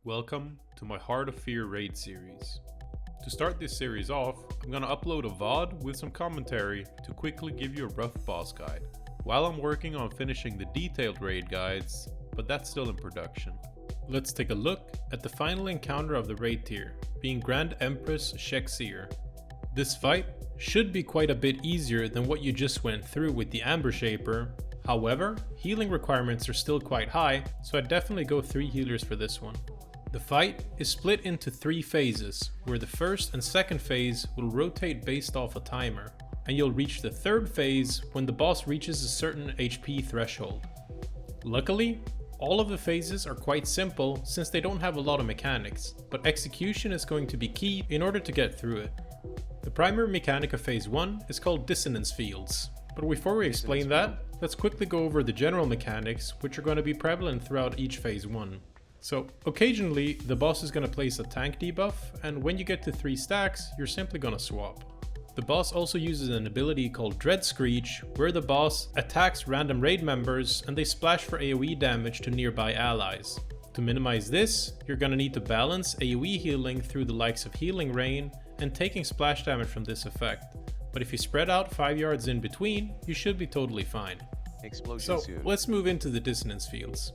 Welcome to my Heart of Fear raid series. To start this series off, I'm gonna upload a VOD with some commentary to quickly give you a rough boss guide, while I'm working on finishing the detailed raid guides, but that's still in production. Let's take a look at the final encounter of the raid tier, being Grand Empress SHEK'ZEER. This fight should be quite a bit easier than what you just went through with the Amber Shaper. However, healing requirements are still quite high, so I'd definitely go 3 healers for this one. The fight is split into 3 phases, where the first and second phase will rotate based off a timer, and you'll reach the third phase when the boss reaches a certain HP threshold. Luckily, all of the phases are quite simple since they don't have a lot of mechanics, but execution is going to be key in order to get through it. The primary mechanic of phase 1 is called dissonance fields, but before we explain that, let's quickly go over the general mechanics which are going to be prevalent throughout each phase 1. So occasionally the boss is going to place a tank debuff, and when you get to 3 stacks you're simply going to swap. The boss also uses an ability called Dread Screech, where the boss attacks random raid members and they splash for AoE damage to nearby allies. To minimize this, you're going to need to balance AoE healing through the likes of Healing Rain and taking splash damage from this effect. But if you spread out 5 yards in between, you should be totally fine. So let's move into the dissonance fields.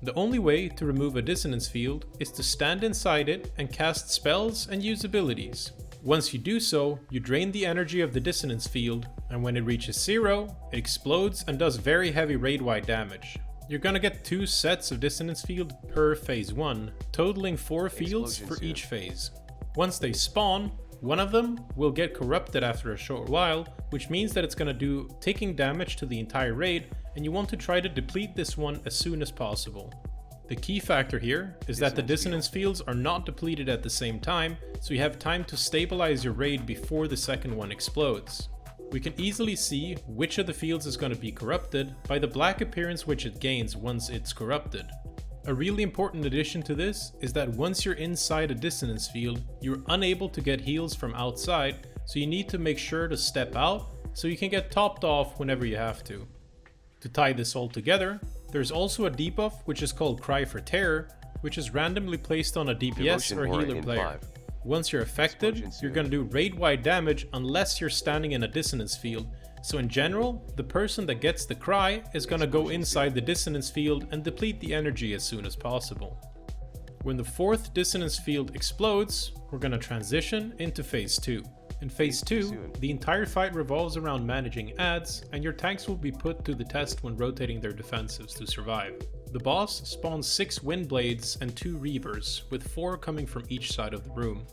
The only way to remove a dissonance field is to stand inside it and cast spells and use abilities. Once you do so, you drain the energy of the dissonance field, and when it reaches 0, it explodes and does very heavy raid-wide damage. You're gonna get 2 sets of dissonance field per phase 1, totaling 4 fields for each phase. Once they spawn, one of them will get corrupted after a short while, which means that it's gonna do ticking damage to the entire raid, and you want to try to deplete this one as soon as possible. The key factor here is that the dissonance fields are not depleted at the same time, so you have time to stabilize your raid before the second one explodes. We can easily see which of the fields is going to be corrupted by the black appearance which it gains once it's corrupted. A really important addition to this is that once you're inside a dissonance field, you're unable to get heals from outside, so you need to make sure to step out so you can get topped off whenever you have to. To tie this all together, there's also a debuff which is called Cry for Terror, which is randomly placed on a DPS or healer player. Once you're affected, you're gonna do raid-wide damage unless you're standing in a dissonance field, so in general, the person that gets the cry is gonna go inside the dissonance field and deplete the energy as soon as possible. When the 4th dissonance field explodes, we're gonna transition into phase 2. In phase 2, the entire fight revolves around managing adds, and your tanks will be put to the test when rotating their defensives to survive. The boss spawns 6 wind blades and 2 reavers, with 4 coming from each side of the room.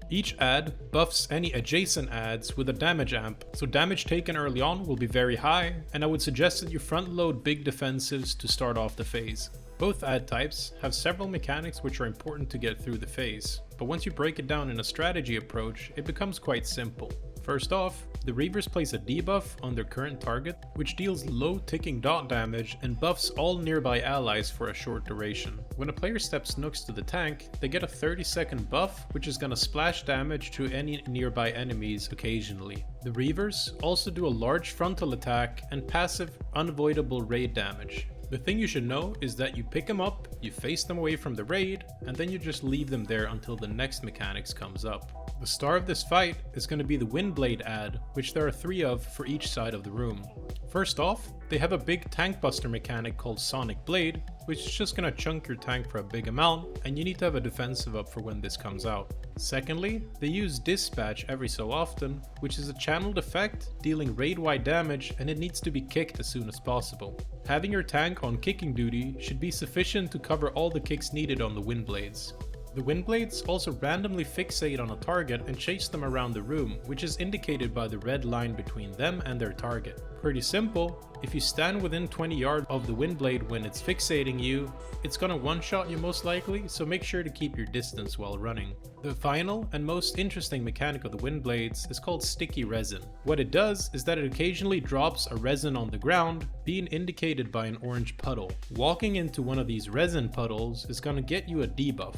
Each add buffs any adjacent adds with a damage amp, so damage taken early on will be very high, and I would suggest that you front load big defensives to start off the phase. Both add types have several mechanics which are important to get through the phase, but once you break it down in a strategy approach, it becomes quite simple. First off, the Reavers place a debuff on their current target, which deals low ticking dot damage and buffs all nearby allies for a short duration. When a player steps Nooks to the tank, they get a 30-second buff, which is gonna splash damage to any nearby enemies occasionally. The Reavers also do a large frontal attack and passive unavoidable raid damage. The thing you should know is that you pick them up, you face them away from the raid, and then you just leave them there until the next mechanics comes up. The star of this fight is going to be the Windblade add, which there are 3 of for each side of the room. First off, they have a big tank buster mechanic called Sonic Blade, which is just going to chunk your tank for a big amount, and you need to have a defensive up for when this comes out. Secondly, they use Dispatch every so often, which is a channeled effect dealing raid-wide damage, and it needs to be kicked as soon as possible. Having your tank on kicking duty should be sufficient to cover all the kicks needed on the Windblades. The Windblades also randomly fixate on a target and chase them around the room, which is indicated by the red line between them and their target. Pretty simple, if you stand within 20 yards of the Windblade when it's fixating you, it's gonna one-shot you most likely, so make sure to keep your distance while running. The final and most interesting mechanic of the Windblades is called Sticky Resin. What it does is that it occasionally drops a resin on the ground, being indicated by an orange puddle. Walking into one of these resin puddles is gonna get you a debuff.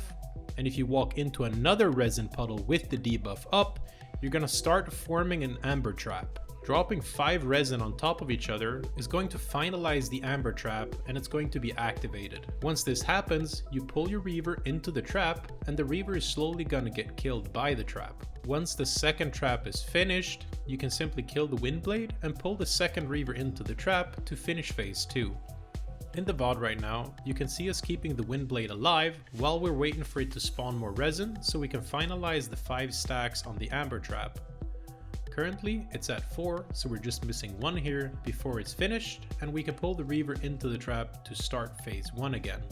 And if you walk into another resin puddle with the debuff up, you're gonna start forming an amber trap. Dropping 5 resin on top of each other is going to finalize the amber trap and it's going to be activated. Once this happens, you pull your reaver into the trap and the reaver is slowly gonna get killed by the trap. Once the second trap is finished, you can simply kill the wind blade and pull the second reaver into the trap to finish phase 2. In the VOD right now, you can see us keeping the wind blade alive while we're waiting for it to spawn more resin so we can finalize the 5 stacks on the amber trap. Currently it's at 4, so we're just missing 1 here before it's finished and we can pull the reaver into the trap to start phase 1 again.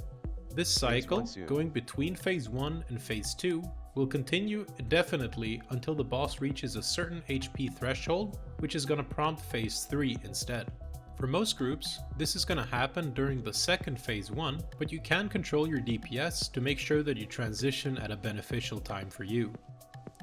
This cycle, going between phase 1 and phase 2, will continue indefinitely until the boss reaches a certain HP threshold, which is going to prompt phase 3 instead. For most groups, this is going to happen during the second phase 1, but you can control your DPS to make sure that you transition at a beneficial time for you.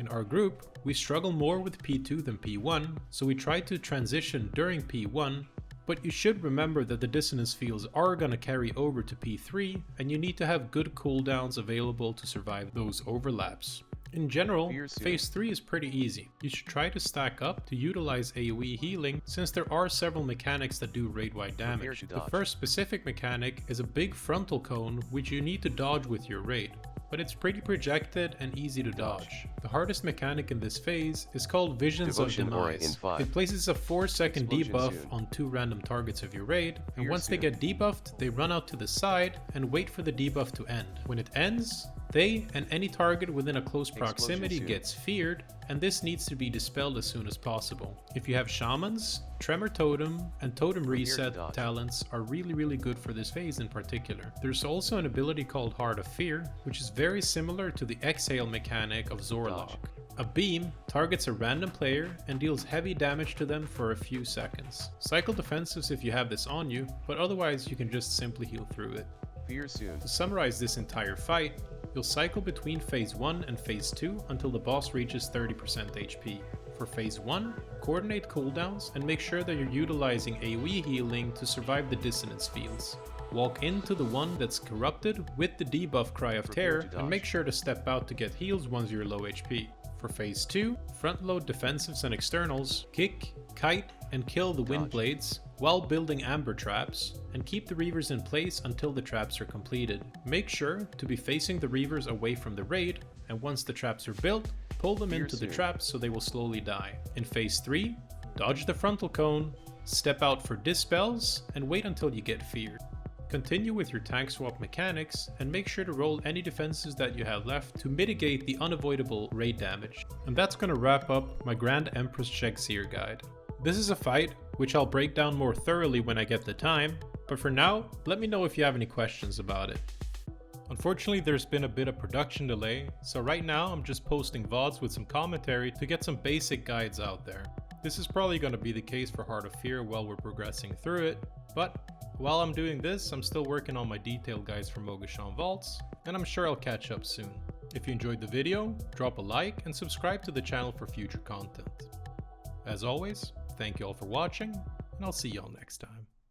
In our group, we struggle more with P2 than P1, so we try to transition during P1, but you should remember that the dissonance fields are going to carry over to P3, and you need to have good cooldowns available to survive those overlaps. In general, phase 3 is pretty easy. You should try to stack up to utilize AoE healing since there are several mechanics that do raid-wide damage. The first specific mechanic is a big frontal cone which you need to dodge with your raid, but it's pretty projected and easy to dodge. The hardest mechanic in this phase is called Visions of Demise. It places a 4-second debuff on 2 random targets of your raid, and once they get debuffed, they run out to the side and wait for the debuff to end. When it ends, they and any target within a close proximity gets feared, and this needs to be dispelled as soon as possible. If you have Shamans, Tremor Totem, and Totem Reset talents are really good for this phase in particular. There's also an ability called Heart of Fear, which is very similar to the Exhale mechanic of Zorlok. A beam targets a random player and deals heavy damage to them for a few seconds. Cycle defensives if you have this on you, but otherwise you can just simply heal through it. To summarize this entire fight, you'll cycle between phase 1 and phase 2 until the boss reaches 30% HP. For phase 1, coordinate cooldowns and make sure that you're utilizing AoE healing to survive the dissonance fields. Walk into the one that's corrupted with the debuff Cry of Terror and make sure to step out to get heals once you're low HP. For phase 2, front load defensives and externals, kick, kite, and kill the wind blades while building amber traps, and keep the reavers in place until the traps are completed. Make sure to be facing the reavers away from the raid, and once the traps are built, pull them into the traps so they will slowly die. In phase 3, dodge the frontal cone, step out for dispels, and wait until you get feared. Continue with your tank swap mechanics and make sure to roll any defenses that you have left to mitigate the unavoidable raid damage. And that's going to wrap up my Grand Empress SHEK'ZEER guide. This is a fight which I'll break down more thoroughly when I get the time, but for now, let me know if you have any questions about it. Unfortunately, there's been a bit of production delay, so right now I'm just posting VODs with some commentary to get some basic guides out there. This is probably going to be the case for Heart of Fear while we're progressing through it, but while I'm doing this, I'm still working on my detailed guides for Mogu'shan Vaults, and I'm sure I'll catch up soon. If you enjoyed the video, drop a like and subscribe to the channel for future content. As always, thank you all for watching, and I'll see y'all next time.